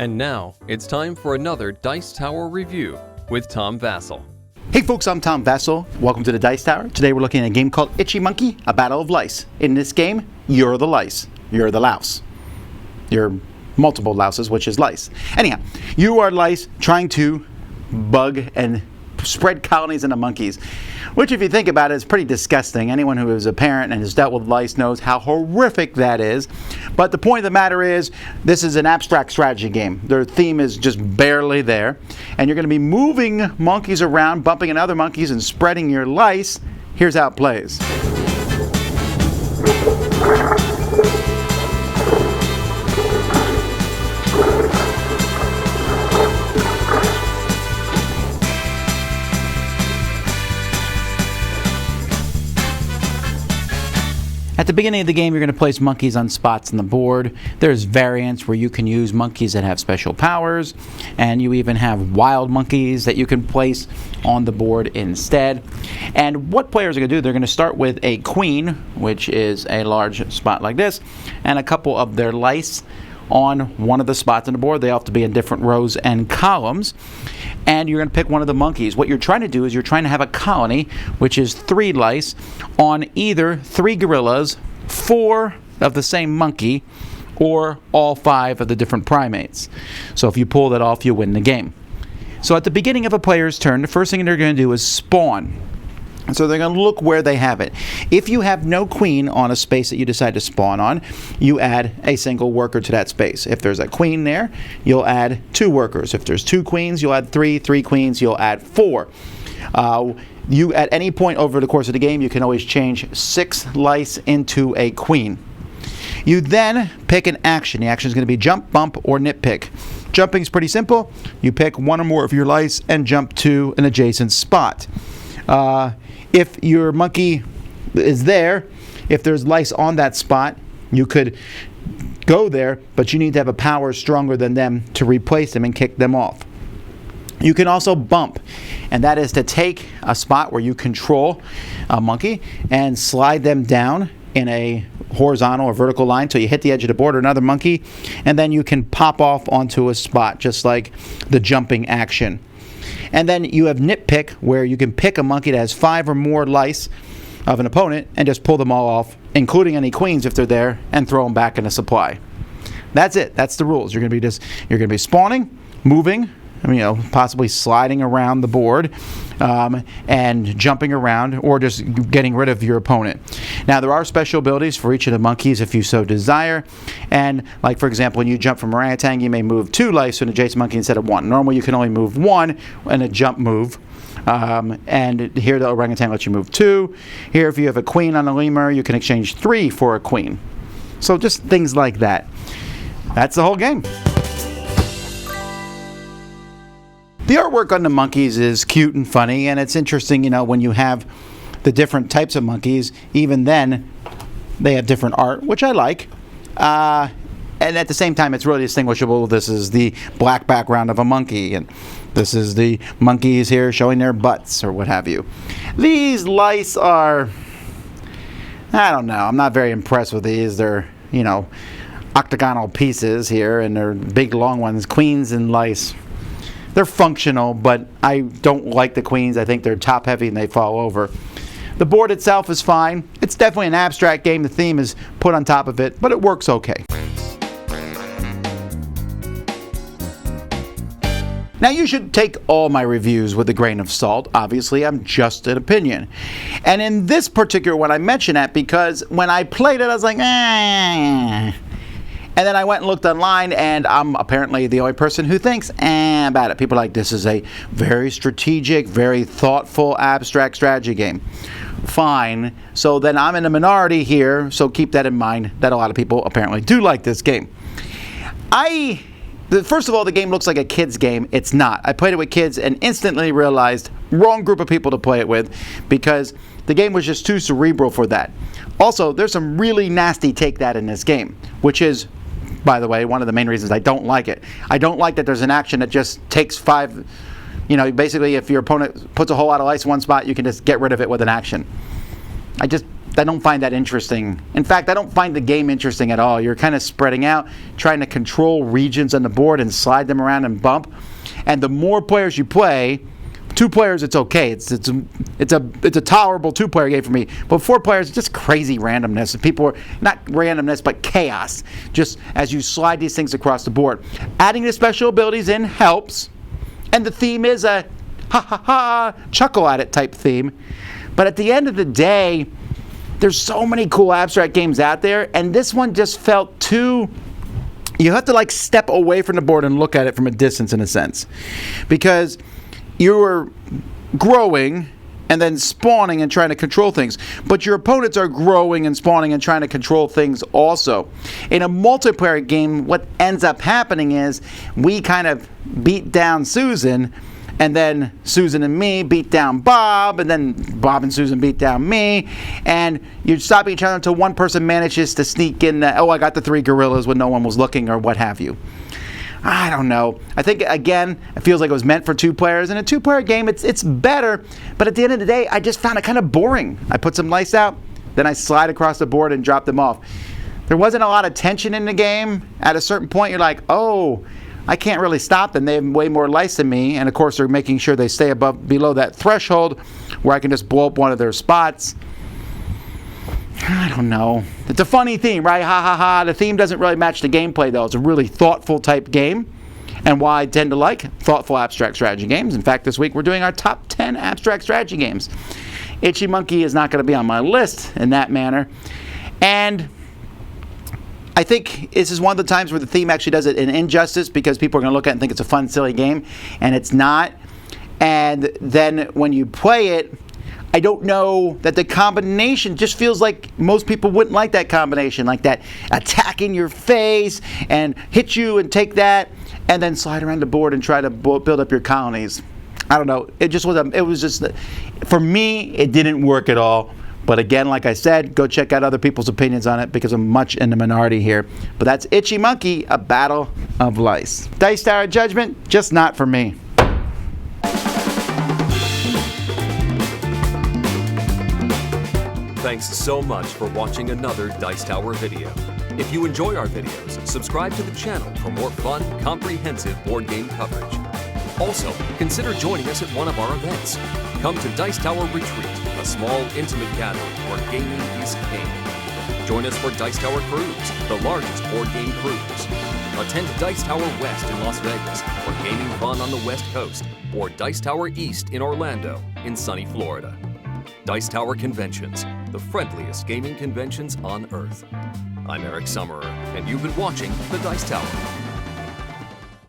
And now, it's time for another Dice Tower review with Tom Vasel. Hey folks, I'm Tom Vasel. Welcome to the Dice Tower. Today we're looking at a game called Itchy Monkey, a battle of lice. In this game, you're the lice. You're the louse. You're multiple louses, which is lice. Anyhow, you are lice trying to bug and spread colonies into monkeys, which if you think about it is pretty disgusting. Anyone who is a parent and has dealt with lice knows how horrific that is. But the point of the matter is, this is an abstract strategy game. Their theme is just barely there, and you're going to be moving monkeys around, bumping into other monkeys and spreading your lice. Here's how it plays. At the beginning of the game, you're going to place monkeys on spots on the board. There's variants where you can use monkeys that have special powers, and you even have wild monkeys that you can place on the board instead. And what players are going to do, they're going to start with a queen, which is a large spot like this, and a couple of their lice on one of the spots on the board. They have to be in different rows and columns. And you're going to pick one of the monkeys. What you're trying to do is you're trying to have a colony, which is 3 lice, on either 3 gorillas, 4 of the same monkey, or all 5 of the different primates. So if you pull that off, you win the game. So at the beginning of a player's turn, the first thing they're going to do is spawn. And so they're going to look where they have it. If you have no queen on a space that you decide to spawn on, you add a single worker to that space. If there's a queen there, you'll add 2 workers. If there's 2 queens, you'll add 3. 3 queens, you'll add 4. You, at any point over the course of the game, you can always change 6 lice into a queen. You then pick an action. The action is going to be jump, bump, or nitpick. Jumping is pretty simple. You pick 1 or more of your lice and jump to an adjacent spot. If your monkey is there, if there's lice on that spot, you could go there, but you need to have a power stronger than them to replace them and kick them off. You can also bump, and that is to take a spot where you control a monkey and slide them down in a horizontal or vertical line till you hit the edge of the board or another monkey, and then you can pop off onto a spot, just like the jumping action. And then you have nitpick, where you can pick a monkey that has 5 or more lice of an opponent and just pull them all off, including any queens if they're there, and throw them back in a supply. That's it. That's the rules. You're going to be spawning, moving, possibly sliding around the board, and jumping around, or just getting rid of your opponent. Now, there are special abilities for each of the monkeys if you so desire. And, like, for example, when you jump from orangutan, you may move 2 lice to an adjacent monkey instead of 1. Normally, you can only move 1 in a jump move. And here, the orangutan lets you move 2. Here, if you have a queen on a lemur, you can exchange 3 for a queen. So just things like that. That's the whole game. The artwork on the monkeys is cute and funny, and it's interesting, when you have the different types of monkeys, even then, they have different art, which I like. And at the same time, it's really distinguishable. This is the black background of a monkey, and this is the monkeys here showing their butts, or what have you. These lice are, I don't know, I'm not very impressed with these. They're, octagonal pieces here, and they're big, long ones, queens and lice. They're functional, but I don't like the queens. I think they're top heavy and they fall over. The board itself is fine. It's definitely an abstract game. The theme is put on top of it, but it works okay. Now, you should take all my reviews with a grain of salt. Obviously, I'm just an opinion. And in this particular one, I mention that because when I played it, I was like, And then I went and looked online, and I'm apparently the only person who thinks about it. People are like, this is a very strategic, very thoughtful, abstract strategy game. Fine. So then I'm in a minority here, so keep that in mind, that a lot of people apparently do like this game. First of all, the game looks like a kid's game. It's not. I played it with kids and instantly realized wrong group of people to play it with, because the game was just too cerebral for that. Also, there's some really nasty take that in this game, which is, by the way, one of the main reasons I don't like it. I don't like that there's an action that just takes 5, basically if your opponent puts a whole lot of lice in one spot, you can just get rid of it with an action. don't find that interesting. In fact, I don't find the game interesting at all. You're kind of spreading out, trying to control regions on the board and slide them around and bump. And the more players you play, 2 players, it's okay. It's a tolerable 2-player game for me. But 4 players, it's just crazy randomness. And people are not randomness, but chaos. Just as you slide these things across the board. Adding the special abilities in helps, and the theme is a ha ha ha chuckle at it type theme. But at the end of the day, there's so many cool abstract games out there, and this one just felt too. You have to like step away from the board and look at it from a distance, in a sense, because you were growing and then spawning and trying to control things. But your opponents are growing and spawning and trying to control things also. In a multiplayer game, what ends up happening is we kind of beat down Susan, and then Susan and me beat down Bob, and then Bob and Susan beat down me, and you stop each other until one person manages to sneak in I got the 3 gorillas when no one was looking, or what have you. I don't know. I think, again, it feels like it was meant for 2 players. In a 2-player game, it's better, but at the end of the day, I just found it kind of boring. I put some lights out, then I slide across the board and drop them off. There wasn't a lot of tension in the game. At a certain point, you're like, oh, I can't really stop them. They have way more lice than me, and of course they're making sure they stay below that threshold where I can just blow up one of their spots. I don't know. It's a funny theme, right? Ha ha ha. The theme doesn't really match the gameplay, though. It's a really thoughtful type game, and why I tend to like thoughtful abstract strategy games. In fact, this week we're doing our top 10 abstract strategy games. Itchy Monkey is not going to be on my list in that manner, and I think this is one of the times where the theme actually does it an injustice, because people are going to look at it and think it's a fun, silly game, and it's not. And then when you play it, I don't know that the combination just feels like most people wouldn't like that combination, like that attack in your face and hit you and take that, and then slide around the board and try to build up your colonies. I don't know. It was just, for me, it didn't work at all. But again, like I said, go check out other people's opinions on it, because I'm much in the minority here. But that's Itchy Monkey, A Battle of Lice. Dice Tower Judgment, just not for me. Thanks so much for watching another Dice Tower video. If you enjoy our videos, subscribe to the channel for more fun, comprehensive board game coverage. Also, consider joining us at one of our events. Come to Dice Tower Retreat, a small, intimate gathering where gaming is king. Join us for Dice Tower Cruise, the largest board game cruise. Attend Dice Tower West in Las Vegas for gaming fun on the West Coast, or Dice Tower East in Orlando in sunny Florida. Dice Tower Conventions, the friendliest gaming conventions on Earth. I'm Eric Summerer, and you've been watching The Dice Tower.